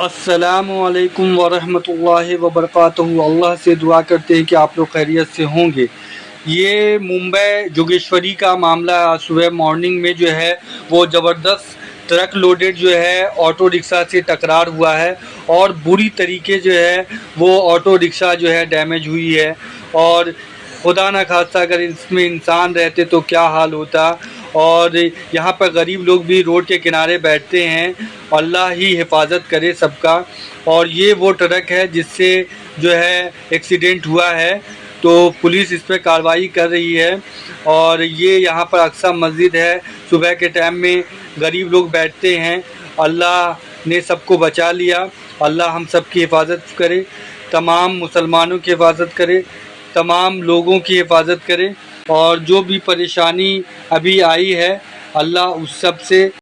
अस्सलामु अलैकुम वरहमतुल्लाहि वबरकातुहू। अल्लाह से दुआ करते हैं कि आप लोग खैरियत से होंगे। ये मुंबई जोगेश्वरी का मामला है। आज सुबह मॉर्निंग में जो है वो ज़बरदस्त ट्रक लोडेड जो है ऑटो रिक्शा से टकरार हुआ है और बुरी तरीके जो है वो ऑटो रिक्शा जो है डैमेज हुई है। और खुदा न खास्ता अगर इसमें इंसान रहते तो क्या हाल होता। और यहाँ पर गरीब लोग भी रोड के किनारे बैठते हैं। अल्लाह ही हिफाजत करे सबका। और ये वो ट्रक है जिससे जो है एक्सीडेंट हुआ है, तो पुलिस इस पर कार्रवाई कर रही है। और ये यहाँ पर अक्सा मस्जिद है, सुबह के टाइम में गरीब लोग बैठते हैं। अल्लाह ने सबको बचा लिया। अल्लाह हम सब की हिफाजत करे, तमाम मुसलमानों की हिफाजत करे, तमाम लोगों की हिफाजत करे। और जो भी परेशानी अभी आई है अल्लाह उस सब से